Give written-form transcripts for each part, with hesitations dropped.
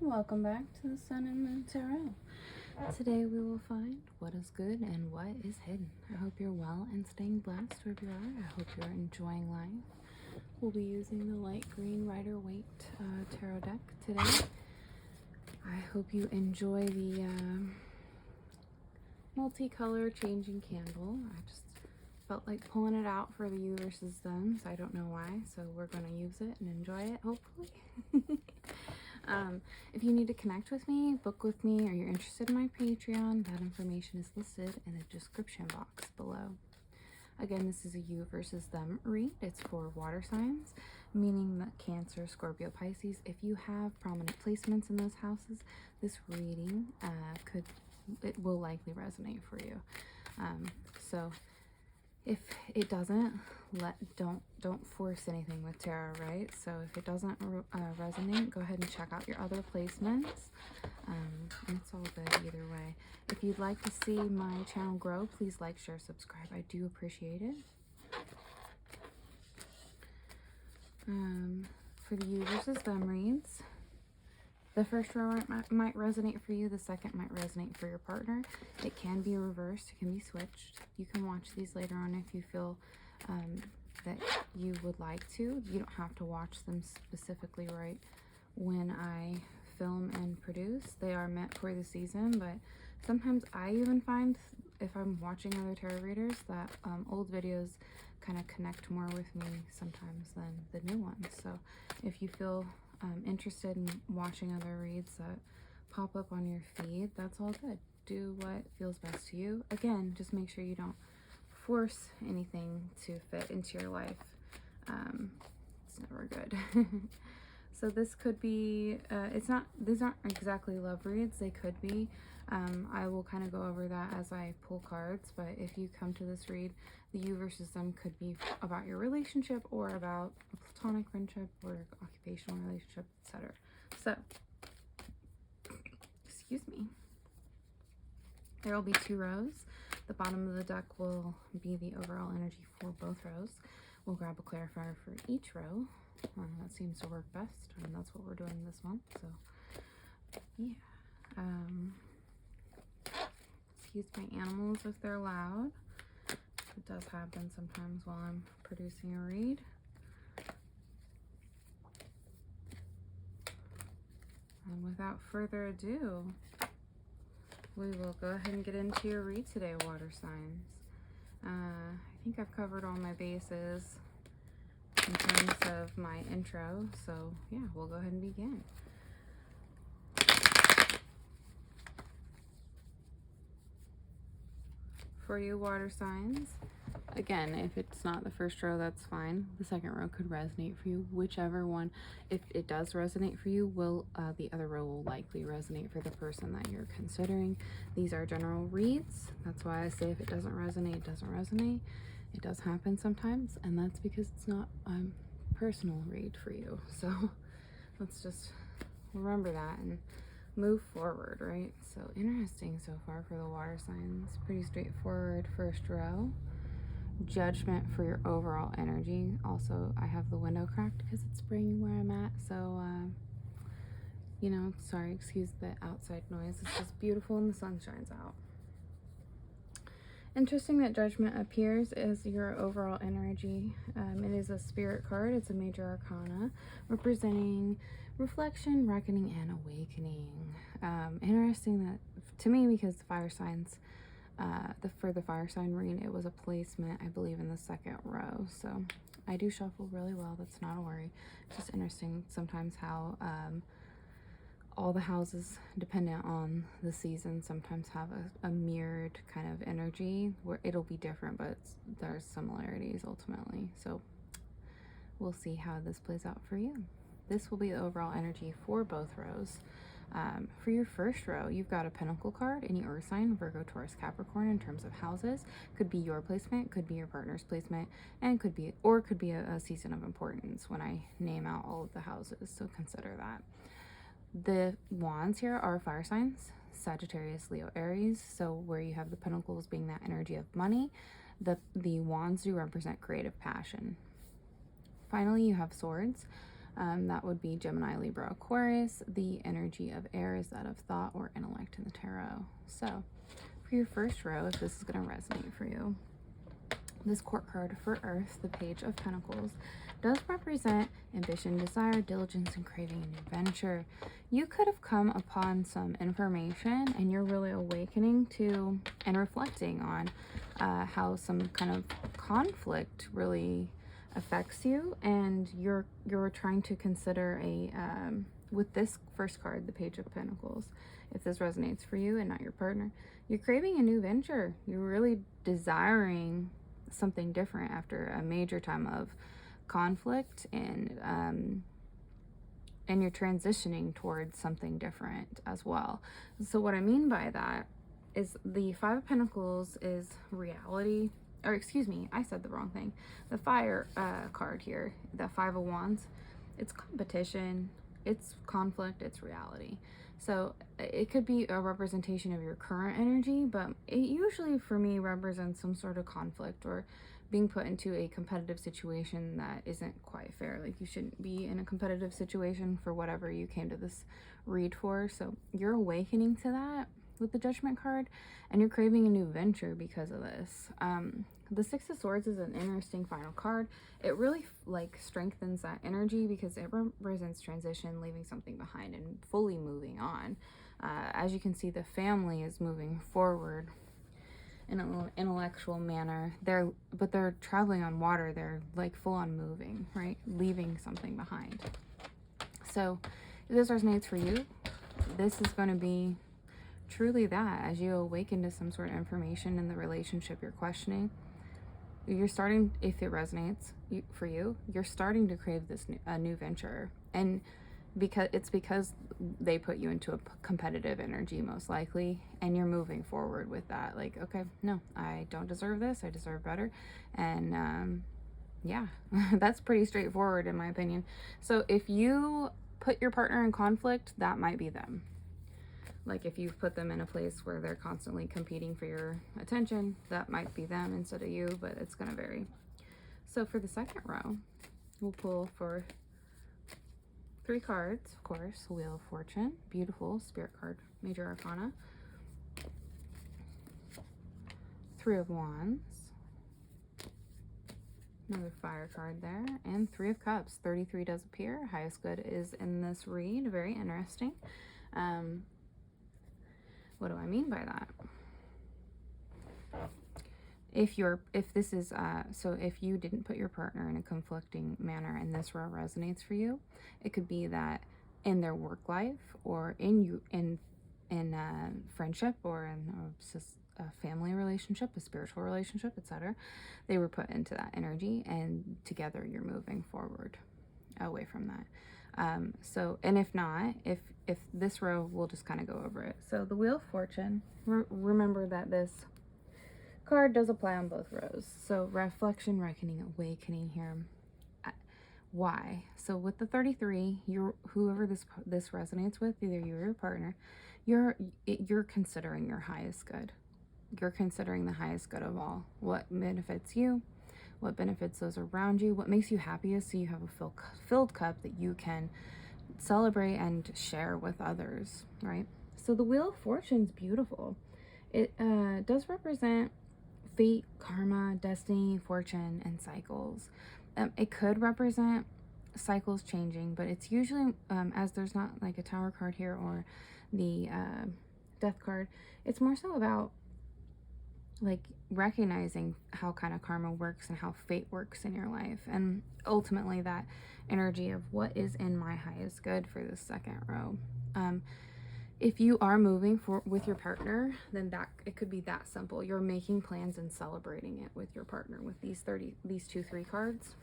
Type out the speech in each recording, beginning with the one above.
Welcome back to the Sun and Moon Tarot. Today we will find what is good and what is hidden. I hope you're well and staying blessed wherever you are. I hope you're enjoying life. We'll be using the light green Rider-Waite tarot deck today. I hope you enjoy the multicolor changing candle. I just felt like pulling it out for the you versus them, so I don't know why. So we're going to use it and enjoy it, hopefully. If you need to connect with me, book with me, or you're interested in my Patreon, that information is listed in the description box below. Again, this is a you versus them read. It's for water signs, meaning that Cancer, Scorpio, Pisces. If you have prominent placements in those houses, this reading will likely resonate for you. So if it doesn't, don't force anything with tarot, right? So if it doesn't resonate, go ahead and check out your other placements. It's all good either way. If you'd like to see my channel grow, please like, share, subscribe. I do appreciate it. For the you versus them reads, the first row might resonate for you. The second might resonate for your partner. It can be reversed. It can be switched. You can watch these later on if you feel that you would like to. You don't have to watch them specifically right when I film and produce. They are meant for the season, but sometimes I even find if I'm watching other tarot readers that old videos kind of connect more with me sometimes than the new ones. So if you feel interested in watching other reads that pop up on your feed, that's all good. Do what feels best to you. Again, just make sure you don't force anything to fit into your life. It's never good. So this could be, these aren't exactly love reads. They could be. I will kind of go over that as I pull cards, but if you come to this read, the you versus them could be about your relationship or about a platonic friendship or occupational relationship, etc. So, excuse me. There will be 2 rows. The bottom of the deck will be the overall energy for both rows. We'll grab a clarifier for each row. That seems to work best, and that's what we're doing this month. So, yeah. Excuse my animals if they're loud. It does happen sometimes while I'm producing a read. And without further ado, we will go ahead and get into your read today, water signs. I think I've covered all my bases in terms of my intro, so yeah, we'll go ahead and begin. For you water signs, again, if it's not the first row, that's fine. The second row could resonate for you. Whichever one, if it does resonate for you, the other row will likely resonate for the person that you're considering. These are general reads. That's why I say if it doesn't resonate, it doesn't resonate. It does happen sometimes, and that's because it's not a personal read for you. So let's just remember that and move forward, right? So interesting so far for the water signs. Pretty straightforward first row. Judgment for your overall energy. Also, I have the window cracked because it's spring where I'm at, so you know, sorry, excuse the outside noise. It's just beautiful and the sun shines out. Interesting that Judgment appears as your overall energy. It is a spirit card. It's a major arcana representing reflection, reckoning, and awakening. Interesting that to me, because the fire signs, for the fire sign read, it was a placement, I believe, in the second row. So I do shuffle really well. That's not a worry. It's just interesting sometimes how all the houses dependent on the season sometimes have a mirrored kind of energy where it'll be different, but there's similarities ultimately. So we'll see how this plays out for you. This will be the overall energy for both rows. For your first row, you've got a Pentacle card, any earth sign, Virgo, Taurus, Capricorn, in terms of houses. Could be your placement, could be your partner's placement, and could be a season of importance when I name out all of the houses, so consider that. The wands here are fire signs, Sagittarius, Leo, Aries. So where you have the pentacles being that energy of money, the wands do represent creative passion. Finally, you have swords. That would be Gemini, Libra, Aquarius. The energy of air is that of thought or intellect in the tarot. So for your first row, if this is going to resonate for you, this court card for Earth, the Page of Pentacles, does represent ambition, desire, diligence, and craving a new venture. You could have come upon some information and you're really awakening to and reflecting on how some kind of conflict really affects you, and you're trying to consider with this first card, the Page of Pentacles, if this resonates for you and not your partner, you're craving a new venture. You're really desiring something different after a major time of conflict, and you're transitioning towards something different as well. So what I mean by that is the Five of Pentacles is reality, or excuse me, I said the wrong thing. The Fire card here, the Five of Wands, it's competition, it's conflict, it's reality. So it could be a representation of your current energy, but it usually for me represents some sort of conflict or being put into a competitive situation that isn't quite fair. Like, you shouldn't be in a competitive situation for whatever you came to this read for. So you're awakening to that with the Judgment card, and you're craving a new venture because of this. The Six of Swords is an interesting final card. It really like strengthens that energy because it represents transition, leaving something behind and fully moving on. As you can see, the family is moving forward in an intellectual manner. But they're traveling on water. They're like full on moving, right? Leaving something behind. So if this resonates for you, this is going to be truly that. As you awaken to some sort of information in the relationship you're questioning, you're starting, if it resonates for you, you're starting to crave this new venture. And because they put you into a competitive energy, most likely, and you're moving forward with that. Like, okay, no, I don't deserve this. I deserve better. And yeah, that's pretty straightforward in my opinion. So if you put your partner in conflict, that might be them. Like, if you've put them in a place where they're constantly competing for your attention, that might be them instead of you, but it's going to vary. So for the second row, we'll pull for 3 cards, of course. Wheel of Fortune, beautiful Spirit card, Major Arcana. 3 of Wands, another Fire card there, and 3 of Cups. 33 does appear. Highest good is in this read. Very interesting. What do I mean by that? If this is so if you didn't put your partner in a conflicting manner and this row resonates for you, it could be that in their work life or in friendship or in a family relationship, a spiritual relationship, etc., they were put into that energy, and together you're moving forward away from that. So, and if not, if this row, we'll just kind of go over it. So the Wheel of Fortune, remember that this card does apply on both rows. So reflection, reckoning, awakening here. Why? So with the 33, whoever this resonates with, either you or your partner, you're considering your highest good. You're considering the highest good of all. What benefits you? What benefits those around you? What makes you happiest, so you have a filled cup that you can celebrate and share with others, right? So the Wheel of Fortune is beautiful. It does represent fate, karma, destiny, fortune, and cycles. It could represent cycles changing, but it's usually, as there's not like a Tower card here or the Death card, it's more so about like recognizing how kind of karma works and how fate works in your life, and ultimately that energy of what is in my highest good for this second row. If you are moving with your partner, then it could be that simple. You're making plans and celebrating it with your partner with these 3 cards.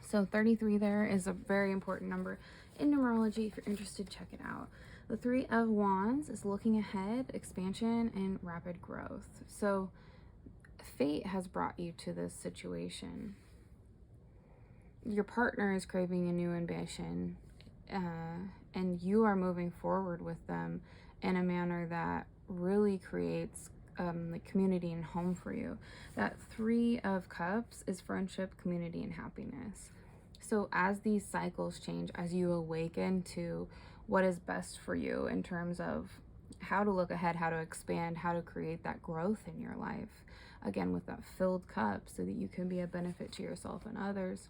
So 33 there is a very important number in numerology. If you're interested, check it out. The 3 of Wands is looking ahead, expansion, and rapid growth. So fate has brought you to this situation. Your partner is craving a new ambition, and you are moving forward with them in a manner that really creates the community and home for you. That 3 of Cups is friendship, community, and happiness. So as these cycles change, as you awaken to what is best for you in terms of how to look ahead, how to expand, how to create that growth in your life, again, with that filled cup so that you can be a benefit to yourself and others,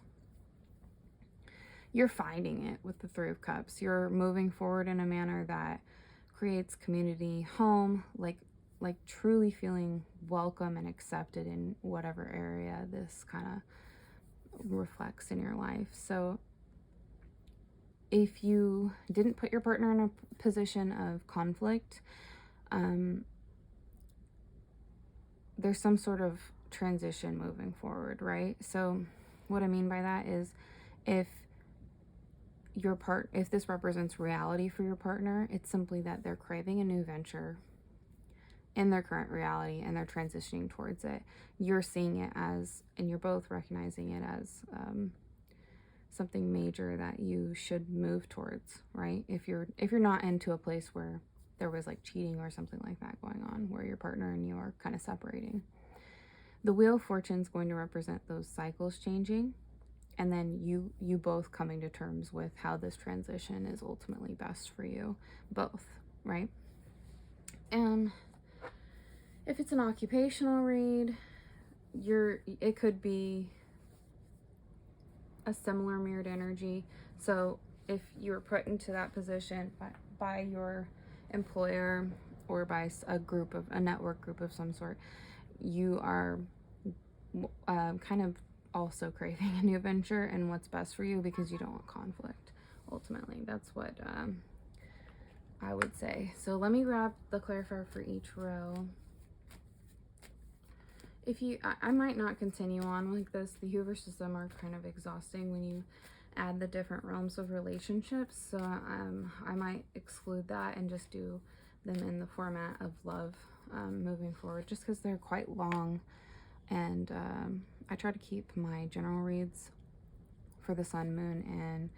you're finding it with the Three of Cups. You're moving forward in a manner that creates community, home, like truly feeling welcome and accepted in whatever area this kind of reflects in your life. So if you didn't put your partner in a position of conflict, there's some sort of transition moving forward, right? So what I mean by that is if this represents reality for your partner, it's simply that they're craving a new venture in their current reality and they're transitioning towards it. You're seeing it as, and you're both recognizing it as something major that you should move towards, right? If you're not into a place where there was like cheating or something like that going on, where your partner and you are kind of separating. The Wheel of Fortune is going to represent those cycles changing, and then you both coming to terms with how this transition is ultimately best for you both, right? And if it's an occupational read, it could be a similar mirrored energy. So if you're put into that position by your employer or by a network group of some sort, you are kind of also craving a new venture and what's best for you because you don't want conflict. Ultimately, that's what I would say. So let me grab the clarifier for each row. If I might not continue on like this. The universe system are kind of exhausting when you add the different realms of relationships. So I might exclude that and just do them in the format of love moving forward, just because they're quite long. And I try to keep my general reads for the sun, moon, and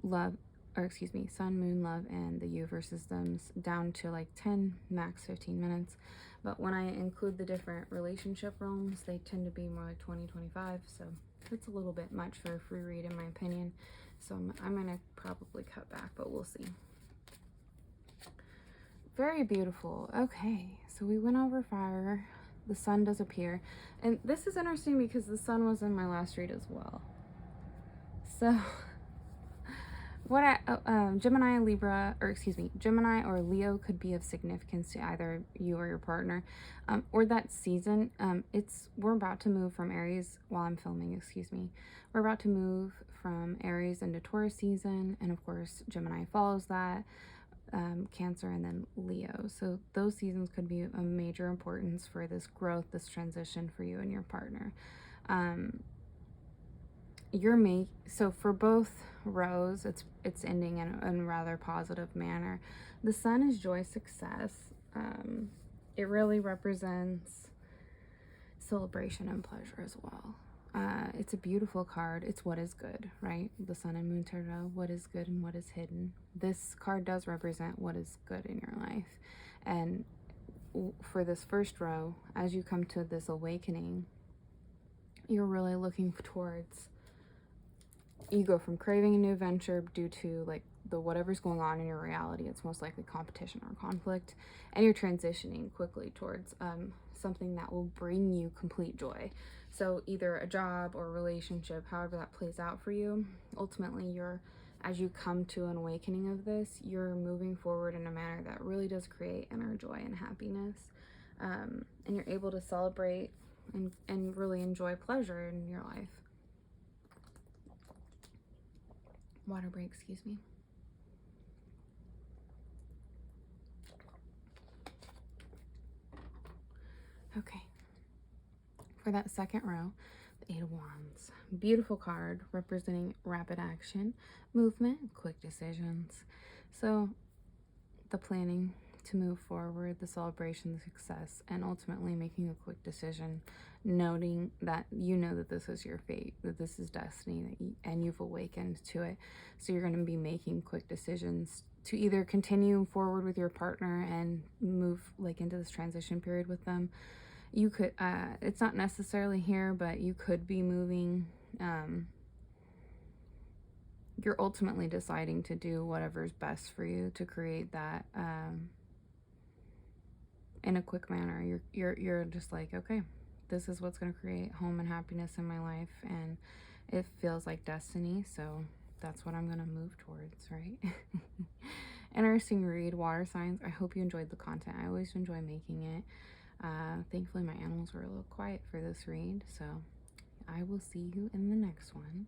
love, or excuse me, sun, moon, love, and the universe systems down to like 10, max 15 minutes. But when I include the different relationship realms, they tend to be more like 20, 25. So it's a little bit much for a free read, in my opinion. So I'm going to probably cut back, but we'll see. Very beautiful. Okay, so we went over fire. The sun does appear. And this is interesting because the sun was in my last read as well. So Gemini, Libra, or excuse me, Gemini or Leo could be of significance to either you or your partner, or that season. We're about to move from Aries while I'm filming, excuse me. We're about to move from Aries into Taurus season, and of course, Gemini follows that, Cancer, and then Leo. So those seasons could be of major importance for this growth, this transition for you and your partner. So for both rows, it's ending in a rather positive manner. The sun is joy, success. It really represents celebration and pleasure as well. It's a beautiful card. It's what is good, right? The sun and moon tarot, what is good and what is hidden. This card does represent what is good in your life. And for this first row, as you come to this awakening, you're really looking towards, you go from craving a new venture due to like whatever's going on in your reality. It's most likely competition or conflict, and you're transitioning quickly towards something that will bring you complete joy. So either a job or relationship, however that plays out for you, ultimately as you come to an awakening of this, you're moving forward in a manner that really does create inner joy and happiness, and you're able to celebrate and really enjoy pleasure in your life. Water break, excuse me. Okay, for that second row, the Eight of Wands. Beautiful card representing rapid action, movement, quick decisions. So the planning to move forward, the celebration, the success, and ultimately making a quick decision, noting that you know that this is your fate, that this is destiny, and you've awakened to it. So you're going to be making quick decisions to either continue forward with your partner and move like into this transition period with them. You could, it's not necessarily here, but you could be moving you're ultimately deciding to do whatever's best for you to create that in a quick manner. You're just like, okay, this is what's going to create home and happiness in my life, and it feels like destiny, so that's what I'm going to move towards, right? Interesting read, water signs. I hope you enjoyed the content. I always enjoy making it. Thankfully my animals were a little quiet for this read, so I will see you in the next one.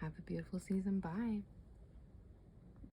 Have a beautiful season. Bye.